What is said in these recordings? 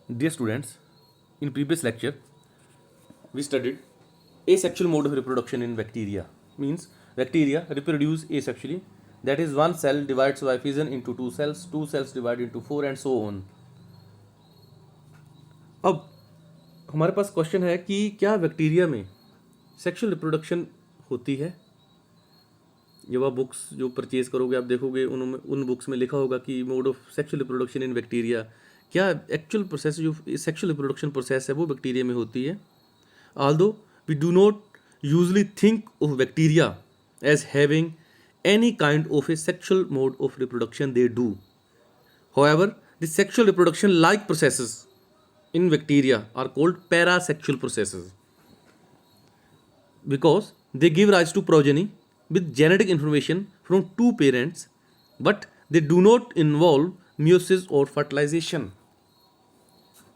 Dear students, in previous lecture, we studied asexual mode of reproduction in bacteria. Means bacteria reproduce asexually. That is, one cell divides by fission into two cells divide into four, and so on. अब हमारे पास question है कि क्या bacteria में sexual reproduction होती है। जब आप बुक्स जो परचेज करोगे आप देखोगे उन बुक्स में लिखा होगा कि mode of sexual reproduction in bacteria. क्या एक्चुअल प्रोसेस जो सेक्सुअल रिप्रोडक्शन प्रोसेस है वो बैक्टीरिया में होती है। Although we do not usually think of bacteria as having any kind of a sexual mode of reproduction, they do. However, the sexual reproduction like processes in bacteria are called parasexual processes because they give rise to progeny with genetic information from two parents, but they do not involve meiosis or fertilization.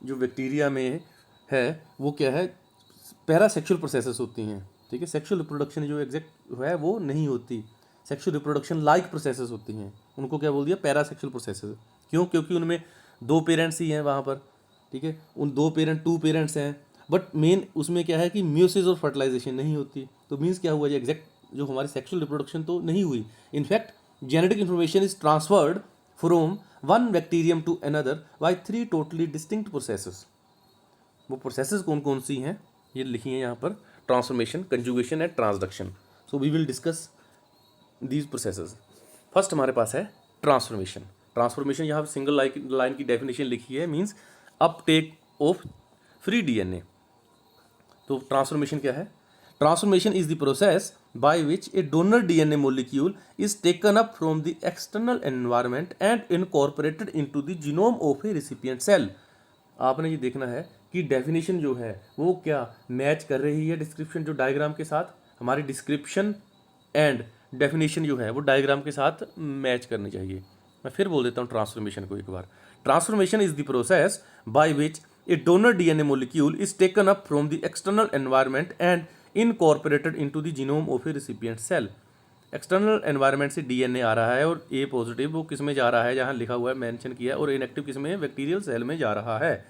जो bacteria में है वो क्या है, parasexual processes होती हैं। ठीक है, सेक्सुअल रिप्रोडक्शन जो एग्जैक्ट है वो नहीं होती, सेक्सुअल रिप्रोडक्शन लाइक प्रोसेसेस होती हैं, उनको क्या बोल दिया, पैरासेक्सुअल प्रोसेसेस। क्यों? क्योंकि उनमें दो पेरेंट्स ही हैं वहाँ पर। ठीक है, उन टू पेरेंट्स हैं, बट मेन उसमें क्या है कि म्यूसिस और फर्टिलाइजेशन नहीं होती। तो मीन्स क्या हुआ, जो एग्जैक्ट जो हमारी सेक्सुअल रिप्रोडक्शन तो नहीं हुई। In fact genetic information is transferred from one bacterium to another by three totally distinct processes. वो प्रोसेसेस कौन कौन सी हैं ये लिखी हैं यहाँ पर, transformation, conjugation and transduction. So we will discuss these processes. First हमारे पास है ट्रांसफॉर्मेशन। ट्रांसफॉर्मेशन यहाँ सिंगल लाइन की डेफिनेशन लिखी है, means uptake of free DNA. तो ट्रांसफॉर्मेशन क्या है? Transformation is the process by which a donor DNA molecule is taken up from the external environment and incorporated into the genome of a recipient cell. आपने ये देखना है कि definition जो है वो क्या मैच कर रही है डिस्क्रिप्शन जो डायग्राम के साथ। हमारी डिस्क्रिप्शन एंड डेफिनेशन जो है वो डायग्राम के साथ मैच करनी चाहिए। मैं फिर बोल देता हूँ ट्रांसफॉर्मेशन को एक बार। Transformation is the process by which a donor DNA molecule is taken up from the external environment and incorporated into the genome of a recipient cell. External environment से डीएनए आ रहा है और ए पॉजिटिव वो किस में जा रहा है, जहाँ लिखा हुआ है मेंशन किया है, और इनएक्टिव किस में, बैक्टीरियल सेल में जा रहा है।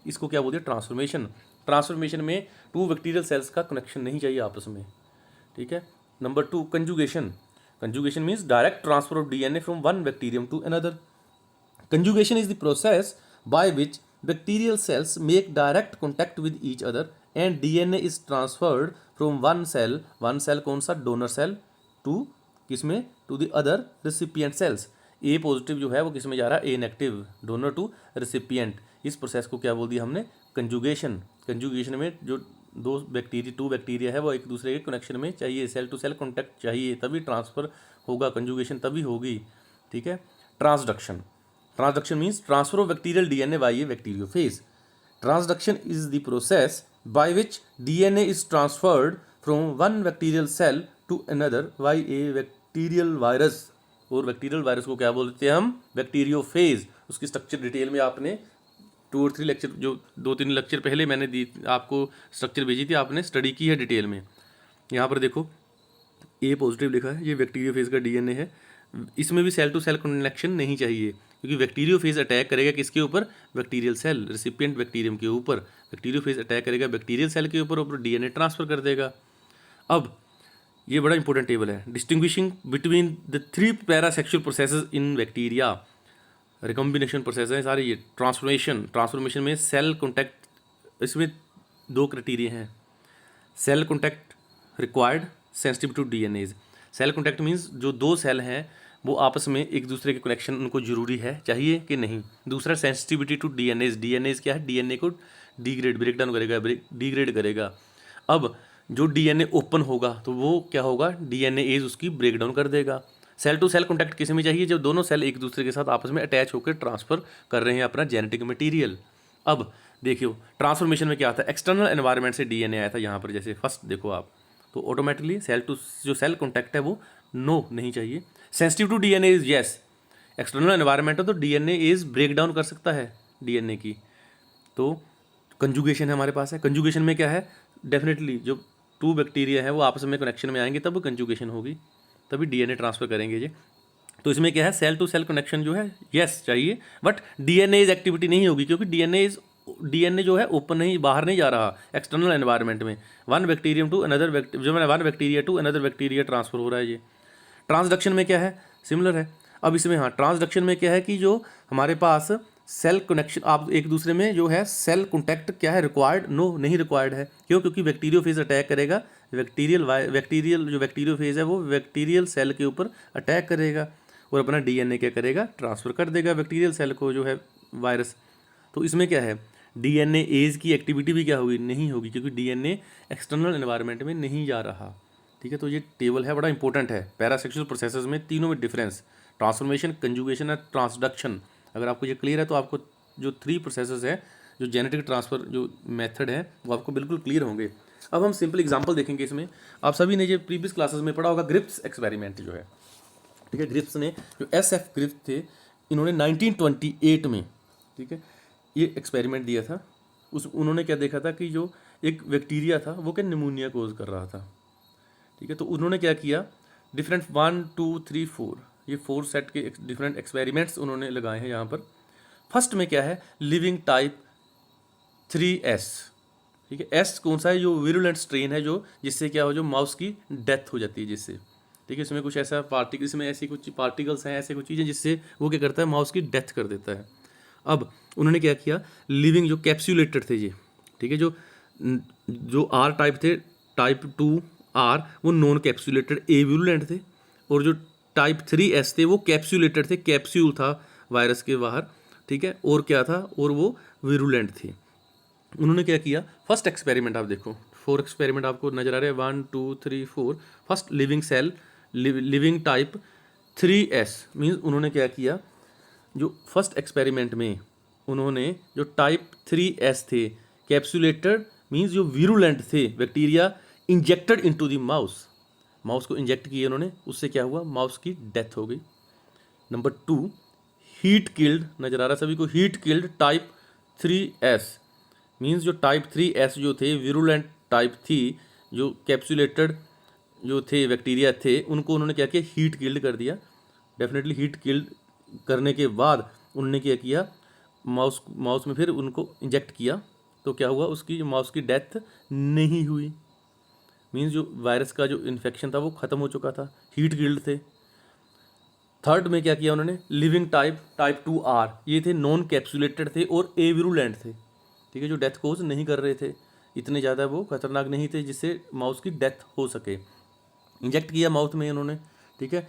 इसको क्या बोलते हैं, ट्रांसफॉर्मेशन। ट्रांसफॉर्मेशन में टू बैक्टीरियल सेल्स का कनेक्शन नहीं चाहिए आपस में। ठीक है। Number two, conjugation. Conjugation means direct transfer of DNA from one bacterium to another. Conjugation is the process by which bacterial cells make direct contact with each other and DNA is transferred from one cell कौन सा, donor cell, to किसमें, to the other recipient cells. A positive जो है वो किसमें जा रहा है, A negative, donor to recipient. इस प्रोसेस को क्या बोल दिया हमने, कंजुगेशन। कंजुगेशन में जो टू बैक्टीरिया है वो एक दूसरे के कनेक्शन में चाहिए, सेल टू सेल कॉन्टैक्ट चाहिए, तभी ट्रांसफ़र होगा, कंजुगेशन तभी होगी। ठीक है। Transduction. Transduction means transfer of bacterial DNA by a bacteriophage. Transduction is the process by which DNA is transferred from one bacterial cell to another by a bacterial virus. और bacterial virus को क्या बोलते हैं हम, bacteriophage. उसकी structure detail में आपने 2 और 3 लेक्चर, जो 2-3 लेक्चर पहले मैंने दी आपको स्ट्रक्चर भेजी थी, आपने स्टडी की है डिटेल में। यहाँ पर देखो ए पॉजिटिव लिखा है, ये बैक्टीरियोफेज का डीएनए है। इसमें भी सेल टू सेल कनेक्शन नहीं चाहिए, क्योंकि बैक्टीरियोफेज अटैक करेगा किसके ऊपर, बैक्टीरियल सेल, रिसिपिएंट बैक्टीरियम के ऊपर। बैक्टीरियोफेज अटैक करेगा बैक्टीरियल सेल के ऊपर डीएनए ट्रांसफर कर देगा। अब ये बड़ा इंपॉर्टेंट टेबल है, distinguishing between the 3 parasexual processes in bacteria. Recombination process है सारे ये। ट्रांसफॉर्मेशन में सेल कॉन्टैक्ट, इसमें 2 क्राइटेरिया हैं, cell contact required, sensitive to DNase. Cell contact means जो 2 सेल हैं वो आपस में एक दूसरे के कनेक्शन उनको जरूरी है, चाहिए कि नहीं। दूसरा सेंसिटिविटी टू डीएनएज। डीएनएज क्या है, डीएनए को ब्रेकडाउन करेगा, डिग्रेड करेगा। अब जो डीएनए ओपन होगा तो वो क्या होगा, डीएनए एज उसकी ब्रेकडाउन कर देगा। सेल टू सेल कॉन्टैक्ट किस में चाहिए, जब दोनों सेल एक दूसरे के साथ आपस में अटैच होकर ट्रांसफर कर रहे हैं अपना जेनेटिक मटेरियल। अब देखियो ट्रांसफॉर्मेशन में क्या आता है, एक्सटर्नल एनवायरनमेंट से डीएनए आया था यहाँ पर, जैसे फर्स्ट देखो आप, तो ऑटोमेटिकली जो सेल कॉन्टैक्ट है वो नो नहीं चाहिए। Sensitive to DNA is yes, external environment है तो डीएनए इज ब्रेक डाउन कर सकता है डीएनए की। तो कंजुगेशन है हमारे पास है। कंजुगेशन में क्या है, डेफिनेटली जो 2 बैक्टीरिया है वो आपस में कनेक्शन में आएंगे तब कंजुगेशन होगी, तभी डीएनए ट्रांसफर करेंगे ये। तो इसमें क्या है, सेल टू सेल कनेक्शन जो है यस चाहिए, बट डीएनए एक्टिविटी नहीं होगी, क्योंकि डीएनए डीएनए जो है ओपन नहीं, बाहर नहीं जा रहा एक्सटर्नल एनवायरनमेंट में, वन बैक्टीरियम टू अनदर जो है one bacteria to another bacteria transfer हो रहा है ये। ट्रांसडक्शन में क्या है, सिमिलर है। अब इसमें हाँ, ट्रांसडक्शन में क्या है कि जो हमारे पास सेल कनेक्शन, आप एक दूसरे में जो है सेल कॉन्टैक्ट क्या है रिक्वायर्ड, नो नहीं रिक्वायर्ड है। क्यों? क्योंकि बैक्टीरियोफेज अटैक करेगा, बैक्टीरियल जो बैक्टीरियोफेज है वो बैक्टीरियल सेल के ऊपर अटैक करेगा और अपना डीएनए क्या करेगा, ट्रांसफ़र कर देगा बैक्टीरियल सेल को जो है वायरस। तो इसमें क्या है, डीएनए एज की एक्टिविटी भी क्या होगी, नहीं होगी, क्योंकि डीएनए एक्सटर्नल एनवायरनमेंट में नहीं जा रहा। ठीक है, तो ये टेबल है, बड़ा इंपॉर्टेंट है। पैरासेक्सुअल प्रोसेसेस में तीनों में डिफरेंस, ट्रांसफॉर्मेशन, कंजुगेशन और ट्रांसडक्शन। अगर आपको ये क्लियर है तो आपको जो 3 प्रोसेसेस है, जो जेनेटिक ट्रांसफ़र जो मेथड है वो आपको बिल्कुल क्लियर होंगे। अब हम सिंपल एग्जांपल देखेंगे इसमें। आप सभी ने ये प्रीवियस क्लासेस में पढ़ा होगा ग्रिप्स एक्सपेरिमेंट जो है, ठीक है। ग्रिप्स ने जो SF ग्रिप्स थे, इन्होंने 1928 में, ठीक है, ये एक्सपेरिमेंट दिया था। उन्होंने क्या देखा था कि जो एक बैक्टीरिया था वो क्या निमोनिया कोज कर रहा था, ठीक है। तो उन्होंने क्या किया, डिफरेंट 1 2 3 4 ये 4 सेट के डिफरेंट एक्सपेरिमेंट्स उन्होंने लगाए हैं यहाँ पर। फर्स्ट में क्या है, लिविंग टाइप 3S, ठीक है। एस कौन सा है, जो विरुलेंट स्ट्रेन है, जो जिससे क्या हो, जो माउस की डेथ हो जाती है जिससे, ठीक है। इसमें कुछ ऐसा पार्टिकल, इसमें ऐसी कुछ पार्टिकल्स हैं, ऐसे कुछ चीज़ें जिससे वो क्या करता है, माउस की डेथ कर देता है। अब उन्होंने क्या किया, लिविंग जो कैप्सूलेटेड थे ये, ठीक है, जो R टाइप थे, टाइप 2R वो नॉन कैप्सूलेटेड ए विरुलेंट थे, और जो टाइप 3S थे वो कैप्सूलेटेड थे, कैप्सूल था वायरस के बाहर, ठीक है, और क्या था, और वो विरुलेंट थे। उन्होंने क्या किया, फर्स्ट एक्सपेरिमेंट आप देखो, 4 एक्सपेरिमेंट आपको नजर आ रहे हैं, 1 2 3 4। First living cell, living type 3S means उन्होंने क्या किया, जो फर्स्ट एक्सपेरिमेंट में उन्होंने जो टाइप 3S थे, कैप्सूलेटेड मीन्स जो विरुलेंट थे bacteria, injected into the mouse को इंजेक्ट किए उन्होंने, उससे क्या हुआ, माउस की डेथ हो गई। नंबर 2, हीट किल्ड, नजर आ रहा है सभी को, heat killed type 3S means जो टाइप 3S जो थे विरुलेंट टाइप थी, जो कैप्सूलेटेड जो थे बैक्टीरिया थे, उनको उन्होंने क्या किया, हीट किल्ड कर दिया। डेफिनेटली हीट किल्ड करने के बाद उन्होंने क्या किया, माउस में फिर उनको इंजेक्ट किया, तो क्या हुआ, उसकी माउस की डेथ नहीं हुई, मीन्स जो वायरस का जो इन्फेक्शन था वो ख़त्म हो चुका था, हीट किल्ड थे। थर्ड में क्या किया उन्होंने, लिविंग टाइप 2R, ये थे नॉन कैप्सूलेटेड थे और ए विरुलेंट थे, ठीक है, जो डेथ कोज नहीं कर रहे थे, इतने ज़्यादा वो खतरनाक नहीं थे जिससे माउस की डेथ हो सके। इंजेक्ट किया माउथ में उन्होंने, ठीक है,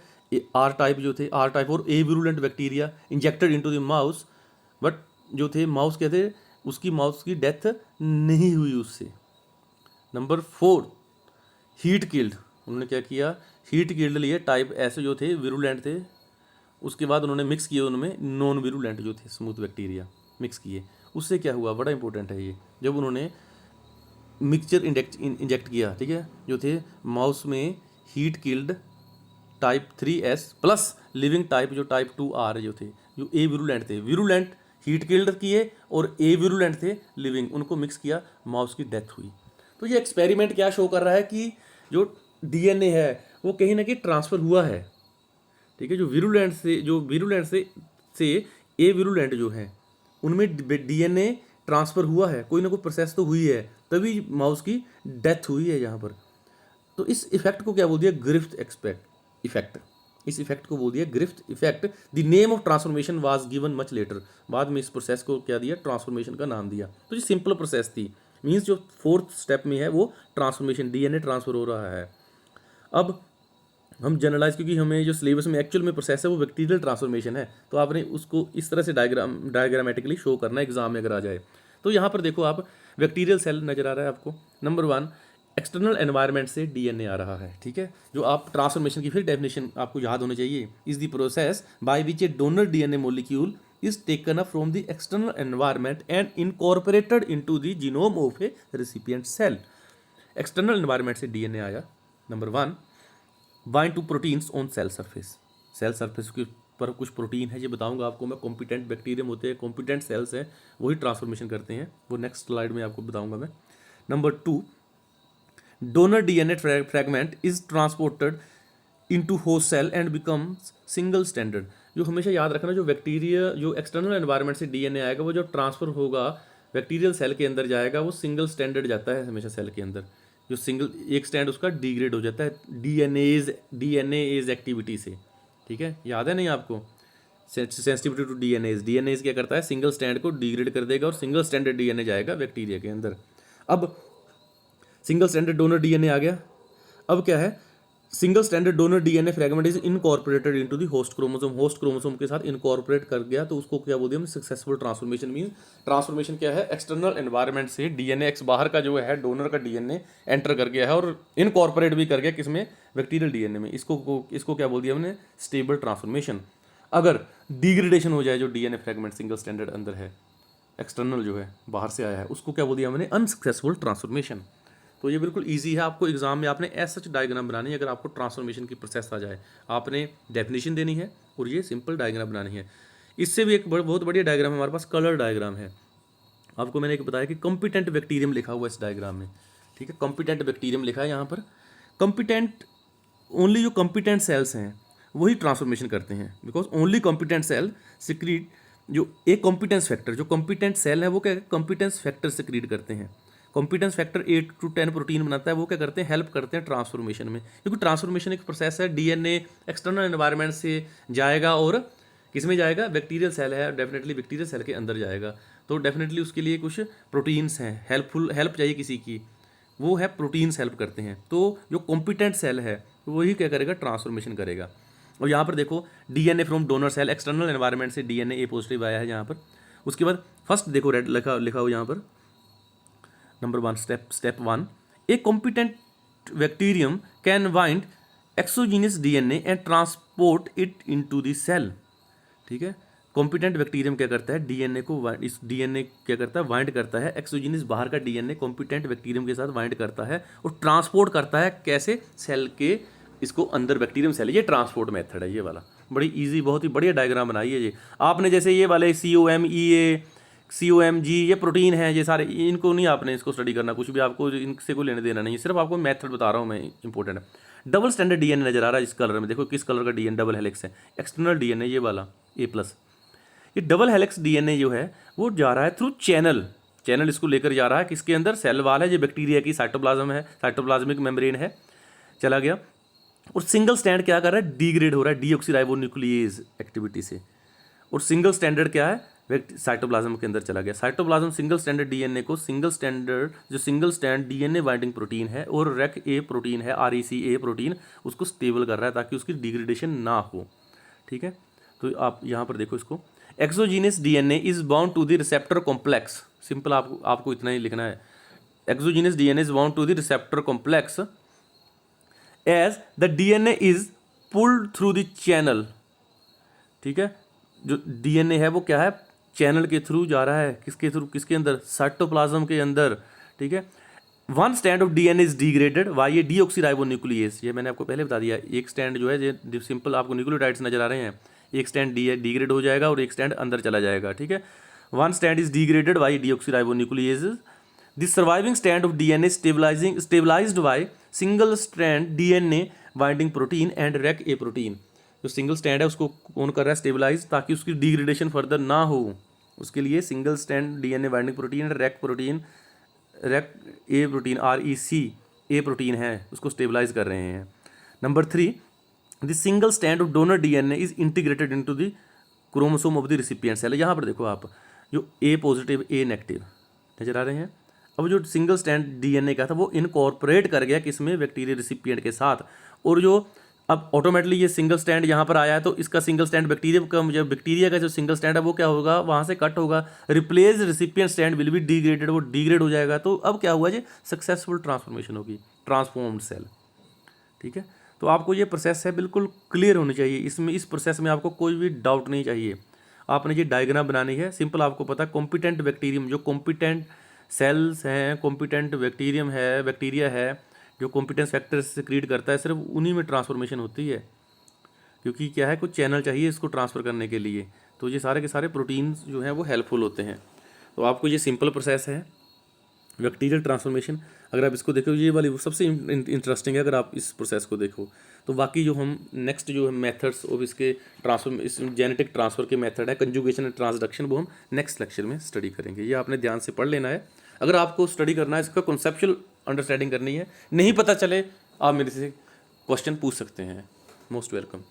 R टाइप जो थे, R टाइप और a virulent bacteria injected into the mouse, but जो थे माउस क्या थे, उसकी माउस की डेथ नहीं हुई उससे। नंबर 4, हीट किल्ड, उन्होंने क्या किया, हीट किल्ड लिए टाइप ऐसे जो थे विरुलेंट थे, उसके बाद उन्होंने मिक्स किए उनमें नॉन विरुलेंट जो थे स्मूथ बैक्टीरिया मिक्स किए, उससे क्या हुआ, बड़ा इंपॉर्टेंट है ये, जब उन्होंने मिक्सचर इंजेक्ट किया, ठीक है, जो थे माउस में heat killed type 3S plus living type जो टाइप 2R जो थे, जो ए विरुलेंट थे, विरुलेंट हीट किल्ड किए और ए विरुलेंट थे लिविंग, उनको मिक्स किया, माउस की डेथ हुई। तो ये एक्सपेरिमेंट क्या शो कर रहा है कि जो डीएनए है वो कहीं ना कहीं ट्रांसफ़र हुआ है, ठीक है, जो विरुलेंट से ए विरुलेंट जो है उनमें डीएनए ट्रांसफ़र हुआ है, कोई ना कोई प्रोसेस तो हुई है, तभी माउस की डेथ हुई है यहाँ पर। तो इस इफेक्ट को क्या बोल दिया, ग्रिफ्थ इफेक्ट, इस इफेक्ट को बोल दिया Griffith effect. The name of transformation was given much later, बाद में इस प्रोसेस को क्या दिया, ट्रांसफॉर्मेशन का नाम दिया। तो ये सिंपल प्रोसेस थी, मीन्स जो 4th स्टेप में है वो ट्रांसफॉर्मेशन, डीएनए ट्रांसफर हो रहा है। अब हम जनरलाइज, क्योंकि हमें जो सिलेबस में एक्चुअल में प्रोसेस है वो बैक्टीरियल ट्रांसफॉर्मेशन है, तो आपने उसको इस तरह से डायग्रामेटिकली शो करना है एग्जाम में अगर आ जाए। तो यहाँ पर देखो आप, बैक्टीरियल सेल नजर आ रहा है आपको, नंबर 1 एक्सटर्नल एनवायरनमेंट से डीएनए आ रहा है, ठीक है, जो आप ट्रांसफॉर्मेशन की फिर डेफिनेशन आपको याद होनी चाहिए, is the process by which a donor DNA molecule is taken up from the external environment and incorporated into the genome of a recipient cell. External environment से डीएनए आया, number 1 bind to proteins on cell surface के पर कुछ protein है, ये बताऊंगा आपको मैं, कॉम्पिटेंट बैक्टीरियम होते हैं, कॉम्पिटेंट सेल्स हैं, वही ट्रांसफॉर्मेशन करते हैं, वो नेक्स्ट स्लाइड में आपको बताऊंगा मैं। Number 2, donor DNA fragment is transported into host cell and becomes single stranded. जो हमेशा याद रखना, जो बैक्टीरिया जो एक्सटर्नल एनवायरनमेंट से डीएनए आएगा वो जो ट्रांसफर होगा बैक्टीरियल सेल के अंदर जाएगा वो सिंगल स्टैंडर्ड जाता है हमेशा सेल के अंदर, जो सिंगल एक स्टैंड उसका डिग्रेड हो जाता है डीएनएज एक्टिविटी से, ठीक है, याद है नहीं आपको, सेंसिटिविटी टू डीएनएज क्या करता है, सिंगल स्टैंड को डिग्रेड कर देगा और सिंगल स्टैंडर्ड डीएनए जाएगा बैक्टीरिया के अंदर। अब सिंगल स्टैंडर्ड डोनर डीएनए आ गया, अब क्या है, single standard donor DNA fragment is incorporated into the host chromosome के साथ इनकॉर्पोरेट कर गया, तो उसको क्या बोलते हैं, सक्सेसफुल ट्रांसफॉर्मेशन। मीन ट्रांसफॉर्मेशन क्या है, एक्सटर्नल एनवायरनमेंट से डीएनए एक्स बाहर का जो है डोनर का डीएनए एंटर कर गया है और इनकॉर्पोरेट भी कर गया किसमें, बैक्टीरियल डीएनए में। इसको क्या बोल दिया हमने, स्टेबल ट्रांसफॉर्मेशन। अगर डिग्रेडेशन हो जाए जो डीएनए फ्रेगमेंट सिंगल स्टैंडर्ड अंदर है, एक्सटर्नल जो है बाहर से आया है, उसको क्या बोल दिया हमने, अनसक्सेसफुल ट्रांसफॉर्मेशन। तो ये बिल्कुल इजी है, आपको एग्जाम में आपने ऐसा डायग्राम बनानी है। अगर आपको ट्रांसफॉर्मेशन की प्रोसेस आ जाए, आपने डेफिनेशन देनी है और ये सिंपल डायग्राम बनानी है। इससे भी एक बहुत बढ़िया डायग्राम है हमारे पास, कलर डायग्राम है। आपको मैंने एक बताया कि कॉम्पिटेंट बैक्टीरियम लिखा हुआ है इस डायग्राम में, ठीक है, कॉम्पिटेंट बैक्टीरियम लिखा है यहाँ पर। कॉम्पिटेंट, ओनली जो कॉम्पिटेंट सेल्स हैं वही ट्रांसफॉर्मेशन करते हैं, because only competent cell secrete जो एक कॉम्पिटेंस फैक्टर, जो कॉम्पिटेंट सेल है वो क्या कॉम्पिटेंस फैक्टर सिक्रीट करते हैं। कॉम्पिटेंस फैक्टर 8 to 10 प्रोटीन बनाता है, वो क्या करते हैं, हेल्प करते हैं ट्रांसफॉर्मेशन में, क्योंकि ट्रांसफॉर्मेशन एक प्रोसेस है। डीएनए एक्सटर्नल एनवायरनमेंट से जाएगा और किस में जाएगा, बैक्टीरियल सेल है, डेफिनेटली बैक्टीरियल सेल के अंदर जाएगा, तो डेफिनेटली उसके लिए कुछ प्रोटीन्स हैं, हेल्प चाहिए किसी की, वो है प्रोटीन्स हेल्प करते हैं। तो जो कॉम्पिटेंट सेल है वही क्या करेगा, ट्रांसफॉर्मेशन करेगा। और यहाँ पर देखो DNA from donor cell, external environment से डीएनए ए पॉजिटिव आया है यहाँ पर। उसके बाद फर्स्ट देखो रेड लिखा हो यहाँ पर, number 1 step 1, a competent bacterium can bind exogenous DNA and transport it into the cell, ठीक है। कॉम्पिटेंट बैक्टीरियम क्या करता है, डीएनए को इस डीएनए क्या करता है, बाइंड करता है, एक्सोजीनियस बाहर का डीएनए कॉम्पिटेंट बैक्टीरियम के साथ बाइंड करता है और ट्रांसपोर्ट करता है कैसे, सेल के, इसको अंदर बैक्टीरियम सेल, ये ट्रांसपोर्ट मेथड है ये वाला। बड़ी इजी, बहुत ही बढ़िया डायग्राम बनाई है ये आपने। जैसे ये वाले COMG ये प्रोटीन है, ये सारे, इनको नहीं आपने इसको स्टडी करना, कुछ भी आपको इनसे कोई लेने देना नहीं है, सिर्फ आपको मेथड बता रहा हूँ मैं, इंपॉर्टेंट है। डबल स्टैंडर्ड डीएनए नजर आ रहा है इस कलर में, देखो किस कलर का डीएनए, डबल हेलिक्स है, एक्सटर्नल डीएनए ये वाला A+। ये डबल हेलिक्स डीएनए जो है वो जा रहा है थ्रू चैनल इसको लेकर जा रहा है, किसके अंदर, सेल वाल है, जो बैक्टीरिया की साइटोप्लाज्म है, साइटोप्लाज्मिक मेम्ब्रेन है, चला गया। और सिंगल स्टैंड क्या कर रहा है, डिग्रेड हो रहा है डीऑक्सीराइबोन्यूक्लियेज एक्टिविटी से। और सिंगल स्टैंडर्ड क्या है, साइटोप्लाज्म के अंदर चला गया। साइटोप्लाज्म सिंगल स्टैंडर्ड डीएनए को single strand DNA binding protein है और REC-A प्रोटीन है, REC-A प्रोटीन, उसको स्टेबल कर रहा है ताकि उसकी डिग्रेडेशन ना हो, ठीक है। तो आप यहाँ पर देखो इसको, exogenous DNA is bound to the receptor complex, simple आपको इतना ही लिखना है, exogenous DNA is bound to the receptor complex as the DNA is pulled through the channel, ठीक है। जो डीएनए है वो क्या है, चैनल के थ्रू जा रहा है, किसके थ्रू, किसके अंदर, साइटोप्लाज्म के अंदर, ठीक है। One stand of DNA is degraded bye ये डीऑक्सीराइबोन्यूक्लियेज, ये मैंने आपको पहले बता दिया। एक स्टैंड जो है, ये सिंपल आपको न्यूक्लियोटाइड्स नजर आ रहे हैं, एक स्टैंड डिग्रेड हो जाएगा और एक स्टैंड अंदर चला जाएगा, ठीक है। One stand is degraded by deoxyribonuclease, the surviving stand of DNA stabilised by single strand DNA binding protein and REC-A protein. जो सिंगल स्टैंड है उसको कौन कर रहा है, स्टेबलाइज, ताकि उसकी डिग्रेडेशन फर्दर ना हो, उसके लिए single strand DNA binding protein REC-A protein REC-A protein है, उसको स्टेबलाइज कर रहे हैं। Number 3, the single strand of donor DNA is integrated into the chromosome of the recipient cell. यहाँ पर देखो आप, जो A पॉजिटिव A नेगेटिव नजर आ रहे हैं। अब जो सिंगल स्टैंड डीएनए का था वो इनकॉर्पोरेट कर गया किसमें, बैक्टीरिया रिसिपिएंट के साथ, और जो अब ऑटोमेटिकली ये सिंगल स्टैंड यहाँ पर आया है, तो इसका सिंगल स्टैंड बैक्टीरिया का जो सिंगल स्टैंड है वो क्या होगा, वहाँ से कट होगा, replace recipient stand will be degraded, वो डिग्रेड हो जाएगा। तो अब क्या हुआ जी, सक्सेसफुल ट्रांसफॉर्मेशन होगी, ट्रांसफॉर्म्ड सेल, ठीक है। तो आपको ये प्रोसेस है बिल्कुल क्लियर होनी चाहिए, इसमें इस प्रोसेस में आपको कोई भी डाउट नहीं चाहिए। आपने ये डायग्राम बनानी है, सिंपल आपको पता है कॉम्पिटेंट बैक्टीरियम, जो कॉम्पिटेंट सेल्स हैं, कॉम्पिटेंट बैक्टीरिया है जो कॉम्पिटेंस फैक्टर सिक्रीट करता है, सिर्फ उन्हीं में ट्रांसफॉर्मेशन होती है, क्योंकि क्या है, कुछ चैनल चाहिए इसको ट्रांसफ़र करने के लिए। तो ये सारे के सारे प्रोटीन्स जो हैं वो हेल्पफुल होते हैं। तो आपको ये सिंपल प्रोसेस है बैक्टीरियल ट्रांसफॉर्मेशन। अगर आप इसको देखो, ये वाली वो सबसे इंटरेस्टिंग है अगर आप इस प्रोसेस को देखो। तो बाकी जो हम नेक्स्ट जो है मेथड्स और इसके ट्रांसफर, इस जेनेटिक ट्रांसफ़र के मेथड है, कंजुगेशन एंड ट्रांसडक्शन, वो हम नेक्स्ट लेक्चर में स्टडी करेंगे। ये आपने ध्यान से पढ़ लेना है। अगर आपको स्टडी करना है, इसका कॉन्सेप्चुअल अंडरस्टैंडिंग करनी है, नहीं पता चले आप मेरे से क्वेश्चन पूछ सकते हैं। Most welcome.